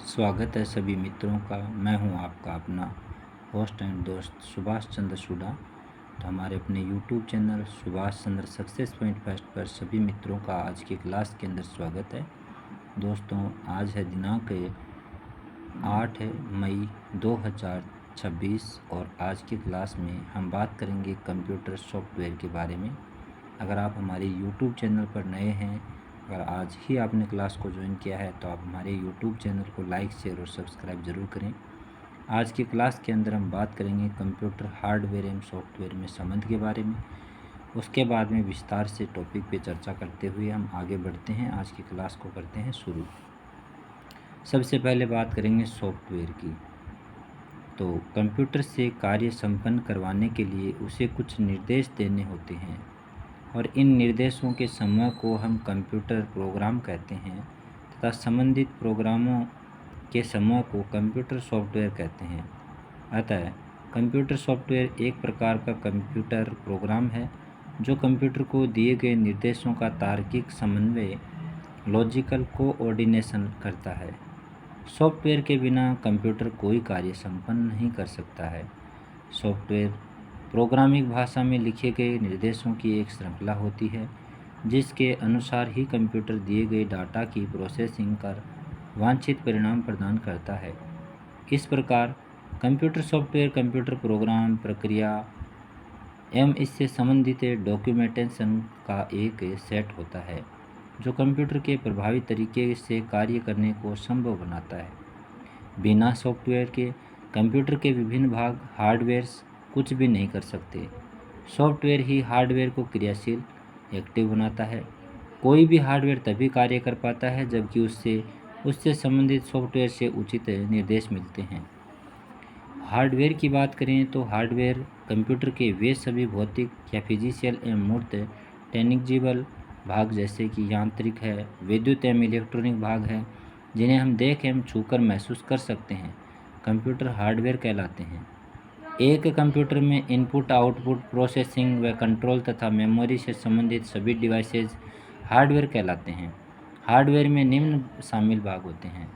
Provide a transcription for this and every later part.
स्वागत है सभी मित्रों का। मैं हूं आपका अपना होस्ट एंड दोस्त सुभाष चंद्र सूडा। तो हमारे अपने YouTube channel Subhash Chandra success point first पर सभी मित्रों का आज की क्लास के अंदर स्वागत है। दोस्तों, आज है दिनांक 8 मई 2026 और आज की क्लास में हम बात करेंगे कंप्यूटर सॉफ्टवेयर के बारे में। अगर आप हमारे यूट्यूब चैनल पर नए हैं, अगर आज ही आपने क्लास को ज्वाइन किया है तो आप हमारे यूट्यूब चैनल को लाइक, शेयर और सब्सक्राइब ज़रूर करें। आज की क्लास के अंदर हम बात करेंगे कंप्यूटर हार्डवेयर एवं सॉफ्टवेयर में संबंध के बारे में। उसके बाद में विस्तार से टॉपिक पे चर्चा करते हुए हम आगे बढ़ते हैं। आज की क्लास को करते हैं शुरू। सबसे पहले बात करेंगे सॉफ्टवेयर की। तो कंप्यूटर से कार्य संपन्न करवाने के लिए उसे कुछ निर्देश देने होते हैं और इन निर्देशों के समूह को हम कंप्यूटर प्रोग्राम कहते हैं तथा संबंधित प्रोग्रामों के समूह को कंप्यूटर सॉफ्टवेयर कहते हैं। अतः कंप्यूटर सॉफ्टवेयर एक प्रकार का कंप्यूटर प्रोग्राम है जो कंप्यूटर को दिए गए निर्देशों का तार्किक समन्वय, लॉजिकल कोऑर्डिनेशन करता है। सॉफ्टवेयर के बिना कंप्यूटर कोई कार्य संपन्न नहीं कर सकता है। सॉफ्टवेयर प्रोग्रामिंग भाषा में लिखे गए निर्देशों की एक श्रृंखला होती है जिसके अनुसार ही कंप्यूटर दिए गए डाटा की प्रोसेसिंग कर वांछित परिणाम प्रदान करता है। इस प्रकार कंप्यूटर सॉफ्टवेयर कंप्यूटर प्रोग्राम, प्रक्रिया एवं इससे संबंधित डॉक्यूमेंटेशन का एक सेट होता है जो कंप्यूटर के प्रभावी तरीके से कार्य करने को संभव बनाता है। बिना सॉफ्टवेयर के कंप्यूटर के विभिन्न भाग हार्डवेयर्स कुछ भी नहीं कर सकते। सॉफ्टवेयर ही हार्डवेयर को क्रियाशील, एक्टिव बनाता है। कोई भी हार्डवेयर तभी कार्य कर पाता है जबकि उससे संबंधित सॉफ्टवेयर से उचित निर्देश मिलते हैं। हार्डवेयर की बात करें तो हार्डवेयर कंप्यूटर के वे सभी भौतिक या फिजिशियल एवं मूर्त टेंजिबल भाग जैसे कि यांत्रिक है, विद्युत एवं इलेक्ट्रॉनिक भाग है जिन्हें हम देख एवं छूकर महसूस कर सकते हैं, कंप्यूटर हार्डवेयर कहलाते हैं। एक कंप्यूटर में इनपुट, आउटपुट, प्रोसेसिंग व कंट्रोल तथा मेमोरी से संबंधित सभी डिवाइसेज हार्डवेयर कहलाते हैं। हार्डवेयर में निम्न शामिल भाग होते हैं।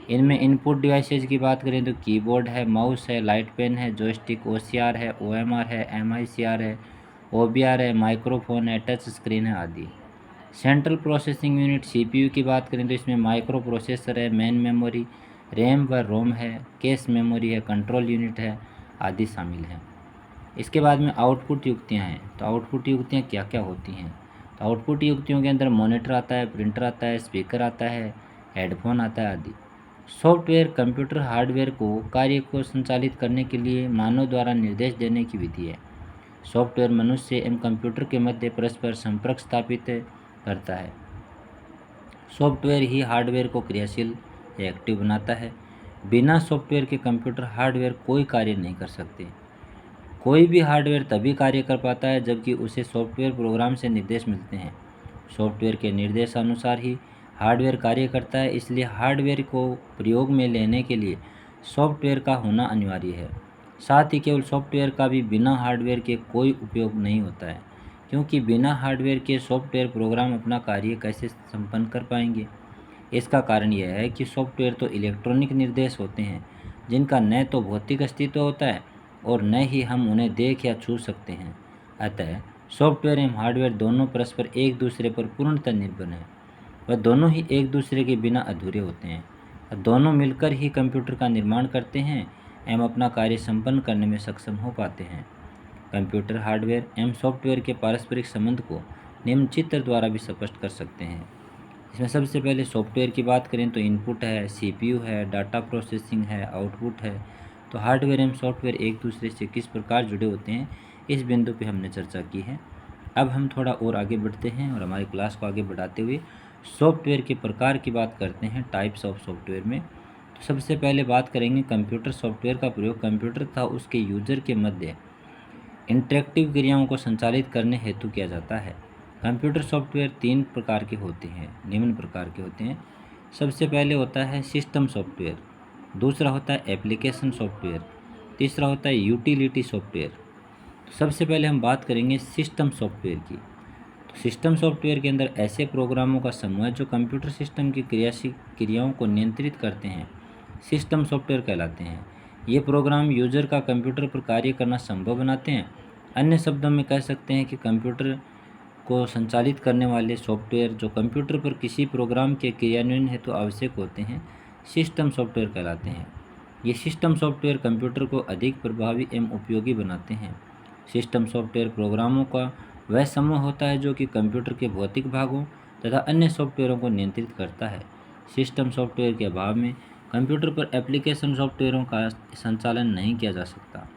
इनमें इनपुट डिवाइसेज की बात करें तो कीबोर्ड है, माउस है, लाइट पेन है, जॉयस्टिक, ओसीआर है, ओएमआर है, एमआईसीआर है, ओबीआर है, माइक्रोफोन है, टच स्क्रीन है आदि। सेंट्रल प्रोसेसिंग यूनिट सीपीयू की बात करें तो इसमें माइक्रो प्रोसेसर है, मेन मेमोरी, रैम व रोम है, कैश मेमोरी है, कंट्रोल यूनिट है आदि शामिल हैं। इसके बाद में आउटपुट युक्तियाँ हैं। तो आउटपुट युक्तियाँ क्या क्या होती हैं? तो आउटपुट युक्तियों के अंदर मॉनिटर आता है, प्रिंटर आता है, स्पीकर आता है, हेडफोन आता है आदि। सॉफ्टवेयर कंप्यूटर हार्डवेयर को कार्य को संचालित करने के लिए मानव द्वारा निर्देश देने की विधि है। सॉफ्टवेयर मनुष्य एवं कंप्यूटर के मध्य परस्पर संपर्क स्थापित करता है। सॉफ्टवेयर ही हार्डवेयर को क्रियाशील या एक्टिव बनाता है। बिना सॉफ्टवेयर के कंप्यूटर हार्डवेयर कोई कार्य नहीं कर सकते। कोई भी हार्डवेयर तभी कार्य कर पाता है जबकि उसे सॉफ्टवेयर प्रोग्राम से निर्देश मिलते हैं। सॉफ्टवेयर के निर्देशानुसार ही हार्डवेयर कार्य करता है, इसलिए हार्डवेयर को प्रयोग में लेने के लिए सॉफ्टवेयर का होना अनिवार्य है। साथ ही केवल सॉफ्टवेयर का भी बिना हार्डवेयर के कोई उपयोग नहीं होता है, क्योंकि बिना हार्डवेयर के सॉफ्टवेयर प्रोग्राम अपना कार्य कैसे संपन्न कर पाएंगे। इसका कारण यह है कि सॉफ्टवेयर तो इलेक्ट्रॉनिक निर्देश होते हैं जिनका न तो भौतिक अस्तित्व होता है और न ही हम उन्हें देख या छू सकते हैं। अतः सॉफ्टवेयर एवं हार्डवेयर दोनों परस्पर एक दूसरे पर पूर्णतः निर्भर हैं। वह दोनों ही एक दूसरे के बिना अधूरे होते हैं और दोनों मिलकर ही कंप्यूटर का निर्माण करते हैं एवं अपना कार्य संपन्न करने में सक्षम हो पाते हैं। कंप्यूटर हार्डवेयर एवं सॉफ्टवेयर के पारस्परिक संबंध को निम्न चित्र द्वारा भी स्पष्ट कर सकते हैं। इसमें सबसे पहले सॉफ्टवेयर की बात करें तो इनपुट है, सीपीयू है, डाटा प्रोसेसिंग है, आउटपुट है। तो हार्डवेयर एवं सॉफ्टवेयर एक दूसरे से किस प्रकार जुड़े होते हैं, इस बिंदु पे हमने चर्चा की है। अब हम थोड़ा और आगे बढ़ते हैं और हमारी क्लास को आगे बढ़ाते हुए सॉफ्टवेयर के प्रकार की बात करते हैं, टाइप्स ऑफ सॉफ्टवेयर में। तो सबसे पहले बात करेंगे कंप्यूटर सॉफ्टवेयर का प्रयोग कंप्यूटर तथा उसके यूजर के मध्य इंटरेक्टिव क्रियाओं को संचालित करने हेतु किया जाता है। कंप्यूटर सॉफ्टवेयर तीन प्रकार के होते हैं, निम्न प्रकार के होते हैं। सबसे पहले होता है सिस्टम सॉफ्टवेयर, दूसरा होता है एप्लीकेशन सॉफ्टवेयर, तीसरा होता है यूटिलिटी सॉफ्टवेयर। तो सबसे पहले हम बात करेंगे सिस्टम सॉफ्टवेयर की। तो सिस्टम सॉफ्टवेयर के अंदर ऐसे प्रोग्रामों का समूह है जो कंप्यूटर सिस्टम की क्रियाओं को नियंत्रित करते हैं सिस्टम सॉफ्टवेयर कहलाते हैं। ये प्रोग्राम यूजर का कंप्यूटर पर कार्य करना संभव बनाते हैं। अन्य शब्दों में कह सकते हैं कि कंप्यूटर को संचालित करने वाले सॉफ्टवेयर जो कंप्यूटर पर किसी प्रोग्राम के क्रियान्वयन हेतु आवश्यक होते हैं, सिस्टम सॉफ्टवेयर कहलाते हैं। ये सिस्टम सॉफ्टवेयर कंप्यूटर को अधिक प्रभावी एवं उपयोगी बनाते हैं। सिस्टम सॉफ्टवेयर प्रोग्रामों का वह समूह होता है जो कि कंप्यूटर के भौतिक भागों तथा अन्य सॉफ्टवेयरों को नियंत्रित करता है। सिस्टम सॉफ्टवेयर के अभाव में कंप्यूटर पर एप्लीकेशन सॉफ्टवेयरों का संचालन नहीं किया जा सकता।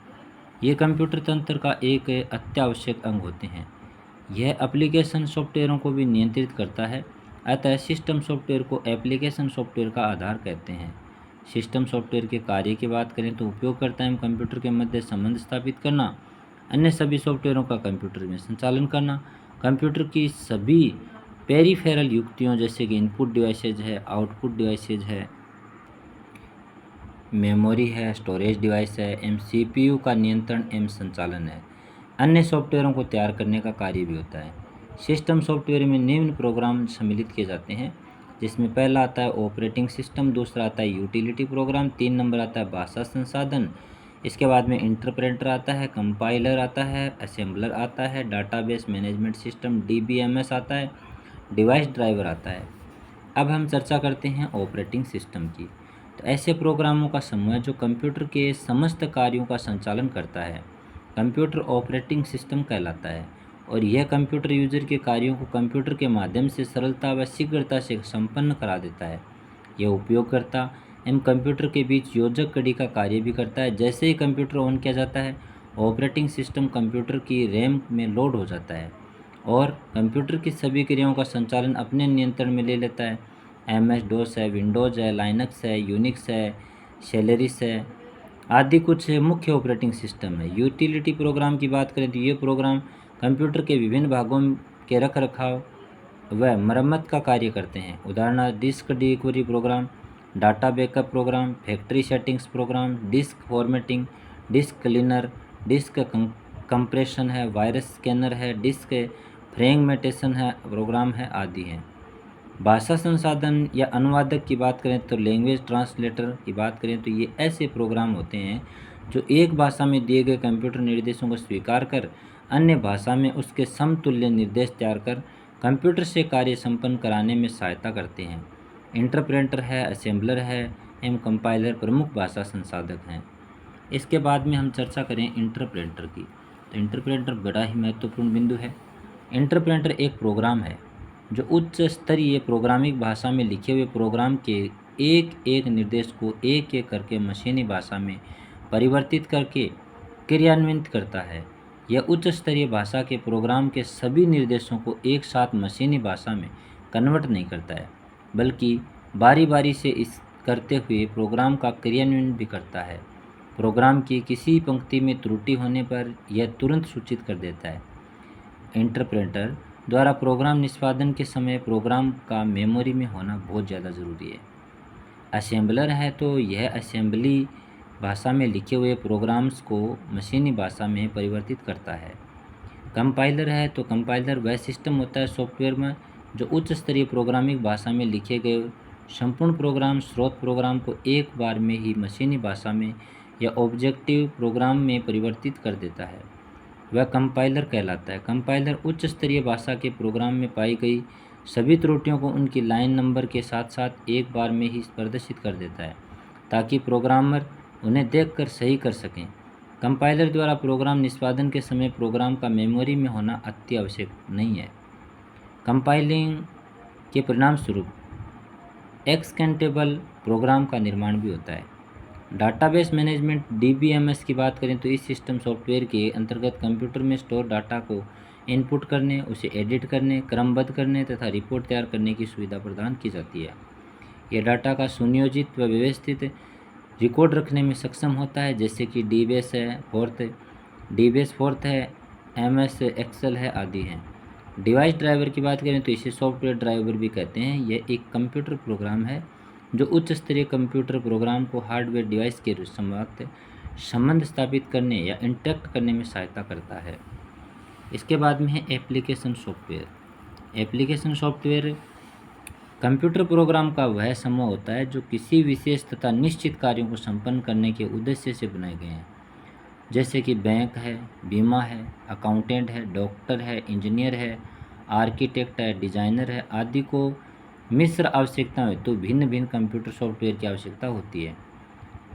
ये कंप्यूटर तंत्र का एक अत्यावश्यक अंग होते हैं। यह एप्लीकेशन सॉफ्टवेयरों को भी नियंत्रित करता है। अतः सिस्टम सॉफ्टवेयर को एप्लीकेशन सॉफ्टवेयर का आधार कहते हैं। सिस्टम सॉफ्टवेयर के कार्य की बात करें तो उपयोगकर्ता एवं कंप्यूटर के मध्य संबंध स्थापित करना, अन्य सभी सॉफ्टवेयरों का कंप्यूटर में संचालन करना, कंप्यूटर की सभी पेरिफेरल युक्तियों जैसे कि इनपुट डिवाइसेज है, आउटपुट डिवाइसेज है, मेमोरी है, स्टोरेज डिवाइस है एवं सीपीयू का नियंत्रण एवं संचालन है। अन्य सॉफ्टवेयरों को तैयार करने का कार्य भी होता है। सिस्टम सॉफ्टवेयर में निम्न प्रोग्राम सम्मिलित किए जाते हैं, जिसमें पहला आता है ऑपरेटिंग सिस्टम, दूसरा आता है यूटिलिटी प्रोग्राम, 3 नंबर आता है भाषा संसाधन, इसके बाद में इंटरप्रेटर आता है, कंपाइलर आता है, असेंबलर आता है, डाटाबेस मैनेजमेंट सिस्टम डीबीएमएस आता है, डिवाइस ड्राइवर आता है। अब हम चर्चा करते हैं ऑपरेटिंग सिस्टम की। तो ऐसे प्रोग्रामों का समूह है जो कंप्यूटर के समस्त कार्यों का संचालन करता है, कंप्यूटर ऑपरेटिंग सिस्टम कहलाता है। और यह कंप्यूटर यूजर के कार्यों को कंप्यूटर के माध्यम से सरलता व शीघ्रता से संपन्न करा देता है। यह उपयोगकर्ता एवं कंप्यूटर के बीच योजक कड़ी का कार्य भी करता है। जैसे ही कंप्यूटर ऑन किया जाता है, ऑपरेटिंग सिस्टम कंप्यूटर की रैम में लोड हो जाता है और कंप्यूटर की सभी क्रियाओं का संचालन अपने नियंत्रण में ले लेता है। MS DOS है, विंडोज़ है, लाइनक्स है, यूनिक्स है, सेलेरिस है आदि कुछ मुख्य ऑपरेटिंग सिस्टम है। यूटिलिटी प्रोग्राम की बात करें तो ये प्रोग्राम कंप्यूटर के विभिन्न भागों के रख रखाव व मरम्मत का कार्य करते हैं। उदाहरण disk recovery program, data backup program, factory settings program, disk formatting, disk cleaner, disk compression है, वायरस स्कैनर है, डिस्क फ्रेगमेंटेशन है प्रोग्राम है आदि हैं। भाषा संसाधन या अनुवादक की बात करें तो लैंग्वेज ट्रांसलेटर की बात करें तो ये ऐसे प्रोग्राम होते हैं जो एक भाषा में दिए गए कंप्यूटर निर्देशों को स्वीकार कर अन्य भाषा में उसके समतुल्य निर्देश तैयार कर कंप्यूटर से कार्य संपन्न कराने में सहायता करते हैं। इंटरप्रेटर है, असेंबलर है एवं कंपाइलर प्रमुख भाषा संसाधक हैं। इसके बाद में हम चर्चा करें इंटरप्रेटर की। तो इंटरप्रेटर बड़ा ही महत्वपूर्ण बिंदु है। इंटरप्रेटर एक प्रोग्राम है जो उच्च स्तरीय प्रोग्रामिंग भाषा में लिखे हुए प्रोग्राम के एक एक निर्देश को एक एक करके मशीनी भाषा में परिवर्तित करके क्रियान्वित करता है। यह उच्च स्तरीय भाषा के प्रोग्राम के सभी निर्देशों को एक साथ मशीनी भाषा में कन्वर्ट नहीं करता है, बल्कि बारी बारी से इस करते हुए प्रोग्राम का क्रियान्वयन भी करता है। प्रोग्राम की किसी पंक्ति में त्रुटि होने पर यह तुरंत सूचित कर देता है। इंटरप्रेटर द्वारा प्रोग्राम निष्पादन के समय प्रोग्राम का मेमोरी में होना बहुत ज़्यादा ज़रूरी है। असेंबलर है तो यह असेंबली भाषा में लिखे हुए प्रोग्राम्स को मशीनी भाषा में परिवर्तित करता है। कंपाइलर है तो कंपाइलर वह सिस्टम होता है सॉफ्टवेयर में जो उच्च स्तरीय प्रोग्रामिंग भाषा में लिखे गए संपूर्ण प्रोग्राम स्रोत प्रोग्राम को एक बार में ही मशीनी भाषा में या ऑब्जेक्टिव प्रोग्राम में परिवर्तित कर देता है, वह कंपाइलर कहलाता है। कंपाइलर उच्च स्तरीय भाषा के प्रोग्राम में पाई गई सभी त्रुटियों को उनकी लाइन नंबर के साथ साथ एक बार में ही प्रदर्शित कर देता है ताकि प्रोग्रामर उन्हें देखकर सही कर सकें। कंपाइलर द्वारा प्रोग्राम निष्पादन के समय प्रोग्राम का मेमोरी में होना अति आवश्यक नहीं है। कंपाइलिंग के परिणाम स्वरूप एक्सटेंडेबल प्रोग्राम का निर्माण भी होता है। डाटाबेस मैनेजमेंट डीबीएमएस की बात करें तो इस सिस्टम सॉफ्टवेयर के अंतर्गत कंप्यूटर में स्टोर डाटा को इनपुट करने, उसे एडिट करने, क्रमबद्ध करने तथा रिपोर्ट तैयार करने की सुविधा प्रदान की जाती है। यह डाटा का सुनियोजित व व्यवस्थित रिकॉर्ड रखने में सक्षम होता है, जैसे कि डीबीएस फोर्थ है, MS एक्सेल है आदि हैं। डिवाइस ड्राइवर की बात करें तो इसे सॉफ्टवेयर ड्राइवर भी कहते हैं। यह एक कंप्यूटर प्रोग्राम है जो उच्च स्तरीय कंप्यूटर प्रोग्राम को हार्डवेयर डिवाइस के साथ संबंध स्थापित करने या इंटरेक्ट करने में सहायता करता है। इसके बाद में है application software. Application software computer program का वह समूह होता है जो किसी विशेष तथा निश्चित कार्यों को संपन्न करने के उद्देश्य से बनाए गए हैं, जैसे कि बैंक है, बीमा है, अकाउंटेंट है, डॉक्टर है, इंजीनियर है, आर्किटेक्ट है, डिजाइनर है आदि को मिश्र आवश्यकताएं हेतु भिन्न भिन्न कंप्यूटर सॉफ्टवेयर की आवश्यकता होती है।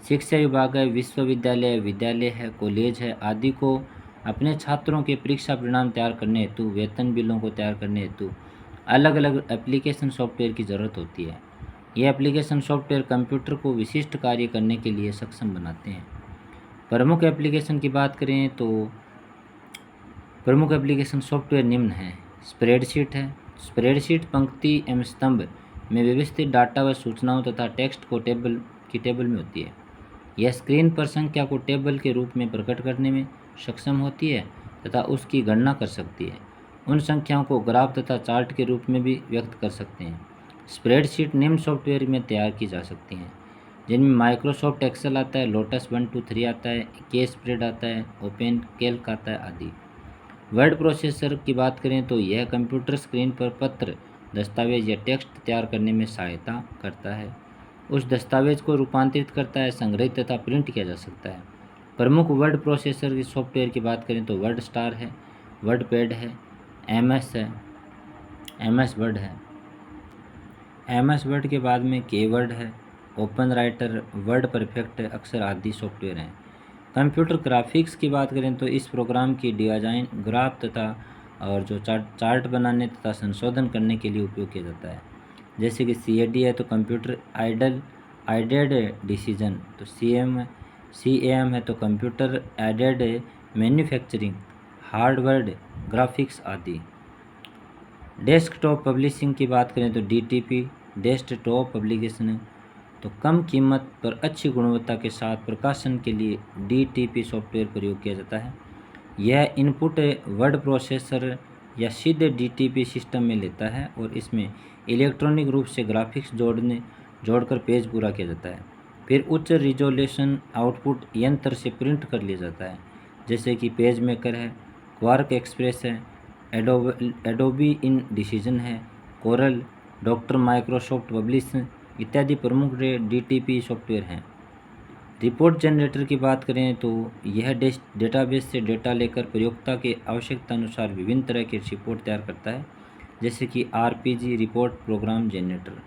शिक्षा विभाग है, विश्वविद्यालय है, विद्यालय है, कॉलेज है आदि को अपने छात्रों के परीक्षा परिणाम तैयार करने हेतु, वेतन बिलों को तैयार करने हेतु अलग अलग एप्लीकेशन सॉफ्टवेयर की ज़रूरत होती है। ये एप्लीकेशन सॉफ्टवेयर कंप्यूटर को विशिष्ट कार्य करने के लिए सक्षम बनाते हैं। प्रमुख एप्लीकेशन की बात करें तो प्रमुख एप्लीकेशन सॉफ्टवेयर निम्न हैं। स्प्रेडशीट है। स्प्रेडशीट पंक्ति एवं स्तंभ में व्यवस्थित डाटा व सूचनाओं तथा टेक्स्ट को टेबल में होती है। यह स्क्रीन पर संख्या को टेबल के रूप में प्रकट करने में सक्षम होती है तथा उसकी गणना कर सकती है। उन संख्याओं को ग्राफ तथा चार्ट के रूप में भी व्यक्त कर सकते हैं। स्प्रेडशीट निम्न सॉफ्टवेयर में तैयार की जा सकती हैं, जिनमें माइक्रोसॉफ्ट एक्सेल आता है, लोटस 1 2 3 आता है, के स्प्रेड आता है, ओपन कैल्क आता है आदि। वर्ड प्रोसेसर की बात करें तो यह कंप्यूटर स्क्रीन पर पत्र, दस्तावेज या टेक्स्ट तैयार करने में सहायता करता है। उस दस्तावेज को रूपांतरित करता है, संग्रहित तथा प्रिंट किया जा सकता है। प्रमुख वर्ड प्रोसेसर की सॉफ्टवेयर की बात करें तो वर्ड स्टार है, वर्ड पैड है, एमएस है, एमएस वर्ड है। एमएस वर्ड के बाद में के वर्ड है, ओपन राइटर, वर्ड परफेक्ट, अक्षर आदि सॉफ्टवेयर हैं। कंप्यूटर ग्राफिक्स की बात करें तो इस प्रोग्राम की डिज़ाइन, ग्राफ तथा और जो चार्ट बनाने तथा संशोधन करने के लिए उपयोग किया जाता है। जैसे कि CAD है तो कंप्यूटर एडेड डिसीजन, तो CAM है तो computer aided manufacturing, hardware graphics आदि। डेस्कटॉप पब्लिशिंग की बात करें तो DTP डेस्कटॉप पब्लिकेशन, तो कम कीमत पर अच्छी गुणवत्ता के साथ प्रकाशन के लिए DTP सॉफ्टवेयर प्रयोग किया जाता है। यह इनपुट वर्ड प्रोसेसर या सीधे DTP सिस्टम में लेता है और इसमें इलेक्ट्रॉनिक रूप से ग्राफिक्स जोड़कर पेज पूरा किया जाता है। फिर उच्च रिजोल्यूशन आउटपुट यंत्र से प्रिंट कर लिया जाता है, जैसे कि पेज मेकर है, क्वार्क एक्सप्रेस है, एडोबी इन डिसीजन है, कोरल, डॉक्टर माइक्रोसॉफ्ट पब्लिश इत्यादि प्रमुख DTP सॉफ्टवेयर हैं। रिपोर्ट जनरेटर की बात करें तो यह डेटाबेस से डेटा लेकर प्रयोक्ता के आवश्यकता अनुसार विभिन्न तरह के रिपोर्ट तैयार करता है, जैसे कि RPG report program generator.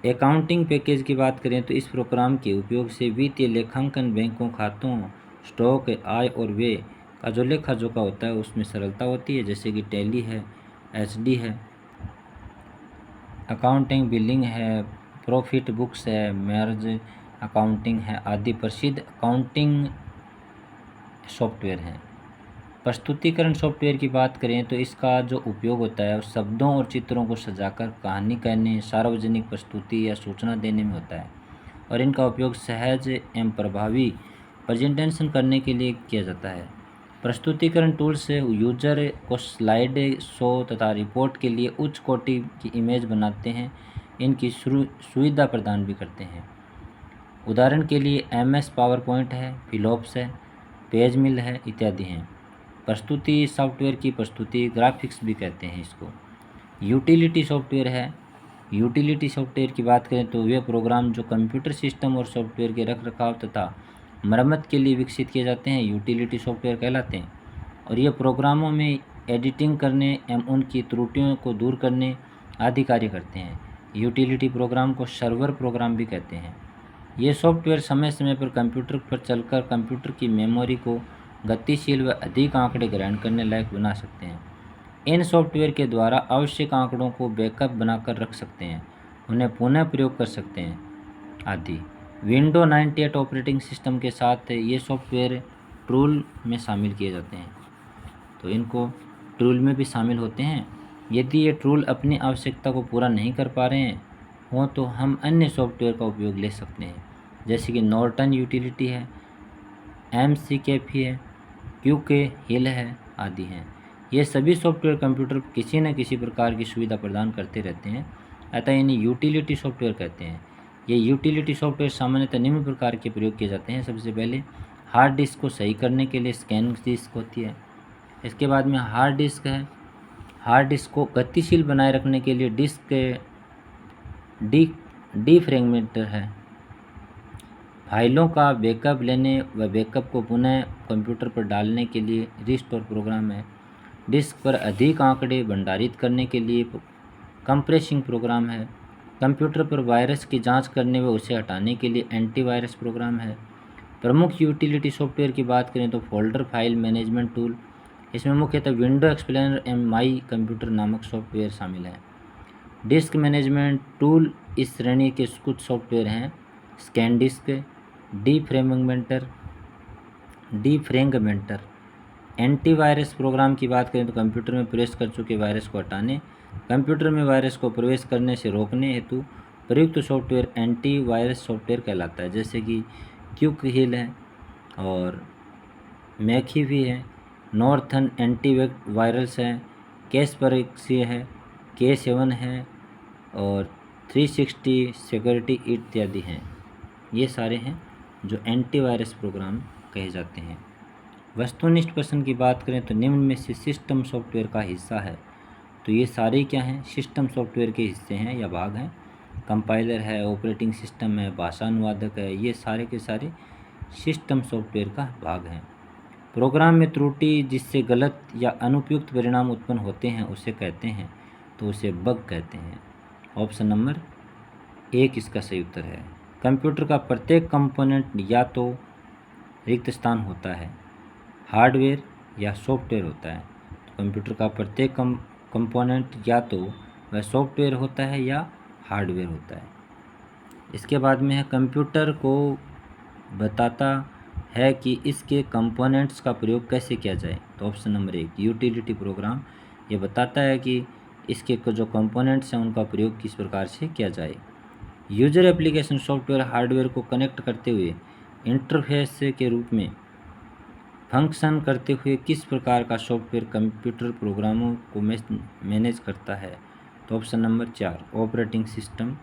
Accounting package की बात करें तो इस प्रोग्राम के उपयोग से वित्तीय लेखांकन, बैंकों खातों, स्टॉक, आय और व्यय का जो लेखा जोखा होता है उसमें सरलता होती है, जैसे कि टैली है, HD है, अकाउंटिंग बिलिंग है, प्रॉफिट बुक्स है, मैर्ज अकाउंटिंग है आदि प्रसिद्ध अकाउंटिंग सॉफ्टवेयर हैं। प्रस्तुतिकरण सॉफ्टवेयर की बात करें तो इसका जो उपयोग होता है उस शब्दों और चित्रों को सजाकर कहानी कहने, सार्वजनिक प्रस्तुति या सूचना देने में होता है और इनका उपयोग सहज एवं प्रभावी प्रेजेंटेशन करने के लिए किया जाता है। प्रस्तुतिकरण टूल से यूजर को स्लाइड शो तथा रिपोर्ट के लिए उच्च कोटि की इमेज बनाते हैं, इनकी सुविधा प्रदान भी करते हैं। उदाहरण के लिए MS पावर पॉइंट है, फिलॉप्स है, पेज मिल है इत्यादि हैं। प्रस्तुति सॉफ्टवेयर की प्रस्तुति ग्राफिक्स भी कहते हैं इसको। यूटिलिटी सॉफ्टवेयर है। यूटिलिटी सॉफ्टवेयर की बात करें तो वे प्रोग्राम जो कंप्यूटर सिस्टम और सॉफ्टवेयर के रखरखाव तथा मरम्मत के लिए विकसित किए जाते हैं यूटिलिटी सॉफ्टवेयर कहलाते हैं और ये प्रोग्रामों में एडिटिंग करने एवं उनकी त्रुटियों को दूर करने आदि कार्य करते हैं। यूटिलिटी प्रोग्राम को सर्वर प्रोग्राम भी कहते हैं। ये सॉफ्टवेयर समय समय पर कंप्यूटर पर चलकर कंप्यूटर की मेमोरी को गतिशील व अधिक आंकड़े ग्रहण करने लायक बना सकते हैं। इन सॉफ्टवेयर के द्वारा आवश्यक आंकड़ों को बैकअप बनाकर रख सकते हैं, उन्हें पुनः प्रयोग कर सकते हैं आदि। विंडो 98 ऑपरेटिंग सिस्टम के साथ ये सॉफ्टवेयर टूल में शामिल किए जाते हैं, तो इनको टूल में भी शामिल होते हैं। यदि ये टूल अपनी आवश्यकता को पूरा नहीं कर पा रहे हों तो हम अन्य सॉफ्टवेयर का उपयोग ले सकते हैं, जैसे कि नॉर्टन यूटिलिटी है, MCAFE है, QK हिल है आदि हैं। ये सभी सॉफ्टवेयर कंप्यूटर किसी न किसी प्रकार की सुविधा प्रदान करते रहते हैं, अतः इन्हें यूटिलिटी सॉफ्टवेयर कहते हैं। ये यूटिलिटी सॉफ्टवेयर सामान्यतः निम्न प्रकार के प्रयोग किए जाते हैं। सबसे पहले हार्ड डिस्क को सही करने के लिए स्कैन डिस्क होती है। इसके बाद में हार्ड डिस्क है। हार्ड डिस्क को गतिशील बनाए रखने के लिए डिस्क डीफ्रेगमेंटर है। फाइलों का बैकअप लेने व बैकअप को पुनः कंप्यूटर पर डालने के लिए रिस्टोर प्रोग्राम है। डिस्क पर अधिक आंकड़े भंडारित करने के लिए कंप्रेसिंग प्रोग्राम है। कंप्यूटर पर वायरस की जांच करने व उसे हटाने के लिए एंटीवायरस प्रोग्राम है। प्रमुख यूटिलिटी सॉफ्टवेयर की बात करें तो फोल्डर फाइल मैनेजमेंट टूल, इसमें मुख्यतः विंडो एक्सप्लेनर एवं माई कंप्यूटर नामक सॉफ्टवेयर शामिल हैं। डिस्क मैनेजमेंट टूल इस श्रेणी के कुछ सॉफ्टवेयर हैं: स्कैन डिस्क, डीफ्रेगमेंटर। एंटीवायरस प्रोग्राम की बात करें तो कंप्यूटर में प्रवेश कर चुके वायरस को हटाने, कंप्यूटर में वायरस को प्रवेश करने से रोकने हेतु प्रयुक्त सॉफ्टवेयर एंटीवायरस सॉफ्टवेयर कहलाता है, जैसे कि क्विक हिल है और मैकी भी है, नॉर्थन एंटीवायरस है, कैसपरक्सी है, K7 है और 360 सिक्योरिटी इत्यादि हैं। ये सारे हैं जो एंटीवायरस प्रोग्राम कहे जाते हैं। वस्तुनिष्ठ प्रश्न की बात करें तो निम्न में से सिस्टम सॉफ्टवेयर का हिस्सा है, तो ये सारे क्या हैं, सिस्टम सॉफ्टवेयर के हिस्से हैं या भाग हैं। कंपाइलर है, ऑपरेटिंग सिस्टम है, भाषा अनुवादक है, ये सारे के सारे सिस्टम सॉफ्टवेयर का भाग हैं। प्रोग्राम में त्रुटि जिससे गलत या अनुपयुक्त परिणाम उत्पन्न होते हैं उसे कहते हैं, तो उसे बग कहते हैं। ऑप्शन नंबर 1 इसका सही उत्तर है। कंप्यूटर का प्रत्येक कंपोनेंट या तो रिक्त स्थान होता है, हार्डवेयर या सॉफ्टवेयर होता है। तो कंप्यूटर का प्रत्येक कंपोनेंट या तो वह सॉफ्टवेयर होता है या हार्डवेयर होता है। इसके बाद में है कंप्यूटर को बताता है कि इसके कंपोनेंट्स का प्रयोग कैसे किया जाए। तो ऑप्शन नंबर 1 यूटिलिटी प्रोग्राम, ये बताता है कि इसके जो कंपोनेंट्स हैं उनका प्रयोग किस प्रकार से किया जाए। यूजर एप्लीकेशन सॉफ्टवेयर हार्डवेयर को कनेक्ट करते हुए इंटरफेस के रूप में फंक्शन करते हुए किस प्रकार का सॉफ्टवेयर कंप्यूटर प्रोग्रामों को मैनेज करता है। तो ऑप्शन नंबर 4 ऑपरेटिंग सिस्टम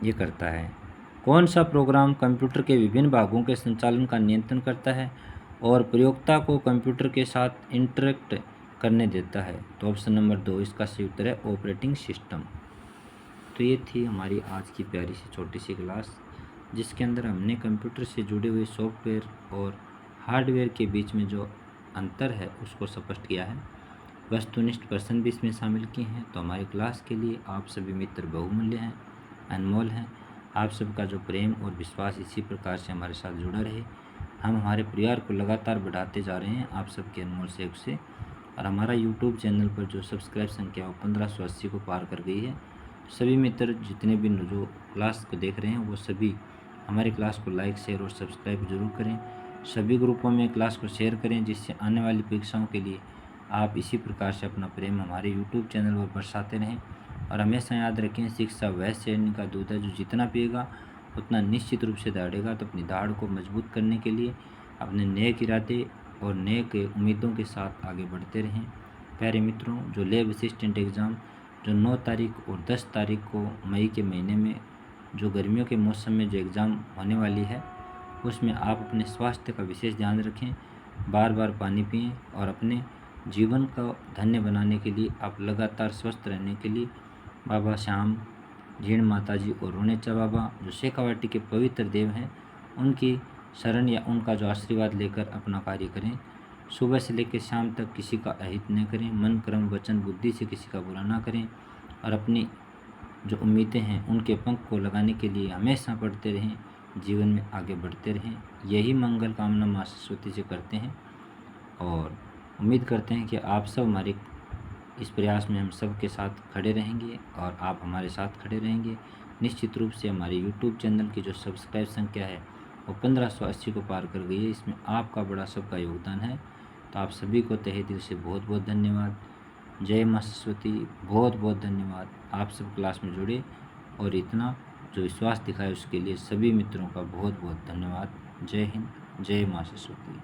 ये करता है। कौन सा प्रोग्राम कंप्यूटर के विभिन्न भागों के संचालन का नियंत्रण करता है और प्रयोक्ता को कंप्यूटर के साथ इंटरेक्ट करने देता है। तो ऑप्शन नंबर 2 इसका सही उत्तर है ऑपरेटिंग सिस्टम। तो ये थी हमारी आज की प्यारी सी छोटी सी क्लास, जिसके अंदर हमने कंप्यूटर से जुड़े हुए सॉफ्टवेयर और हार्डवेयर के बीच में जो अंतर है उसको स्पष्ट किया है। वस्तुनिष्ठ प्रश्न भी इसमें शामिल किए हैं। तो हमारी क्लास के लिए आप सभी मित्र बहुमूल्य हैं, अनमोल हैं। आप सबका जो प्रेम और विश्वास इसी प्रकार से हमारे साथ जुड़ा रहे। हम हमारे परिवार को लगातार बढ़ाते जा रहे हैं आप सबके अनमोल सहयोग से। और हमारा यूट्यूब चैनल पर जो सब्सक्राइब संख्या वो 1580 को पार कर गई है। सभी मित्र जितने भी जो क्लास को देख रहे हैं वो सभी हमारी क्लास को लाइक, शेयर और सब्सक्राइब जरूर करें। सभी ग्रुपों में क्लास को शेयर करें, जिससे आने वाली परीक्षाओं के लिए आप इसी प्रकार से अपना प्रेम हमारे यूट्यूब चैनल पर बरसाते रहें। और हमेशा याद रखें, शिक्षा वह शेरनी का दूध है जो जितना पिएगा उतना निश्चित रूप से दौड़ेगा। तो अपनी दाढ़ को मजबूत करने के लिए अपने नेक इरादे और नेक उम्मीदों के साथ आगे बढ़ते रहें। प्यारे मित्रों, जो लैब असिस्टेंट एग्ज़ाम जो 9 तारीख और 10 तारीख को मई के महीने में जो गर्मियों के मौसम में जो एग्ज़ाम होने वाली है, उसमें आप अपने स्वास्थ्य का विशेष ध्यान रखें, बार बार पानी पिएं और अपने जीवन का धन्य बनाने के लिए आप लगातार स्वस्थ रहने के लिए बाबा श्याम, जीण माता जी और रोनेचा बाबा जो शेखावाटी के पवित्र देव हैं, उनकी शरण या उनका जो आशीर्वाद लेकर अपना कार्य करें। सुबह से लेकर शाम तक किसी का अहित न करें, मन कर्म वचन बुद्धि से किसी का बुरा ना करें और अपनी जो उम्मीदें हैं उनके पंख को लगाने के लिए हमेशा पढ़ते रहें, जीवन में आगे बढ़ते रहें। यही मंगल कामना माँ सरस्वती से करते हैं और उम्मीद करते हैं कि आप सब हमारे इस प्रयास में हम सब के साथ खड़े रहेंगे और आप हमारे साथ खड़े रहेंगे। निश्चित रूप से हमारे YouTube चैनल की जो सब्सक्राइब संख्या है वो 1580 को पार कर गई है। इसमें आपका बड़ा सबका योगदान है। तो आप सभी को तहे दिल से बहुत बहुत धन्यवाद। जय माँ सरस्वती, बहुत बहुत धन्यवाद। आप सब क्लास में जुड़े और इतना जो विश्वास दिखाए उसके लिए सभी मित्रों का बहुत बहुत धन्यवाद। जय हिंद, जय माँ सरस्वती।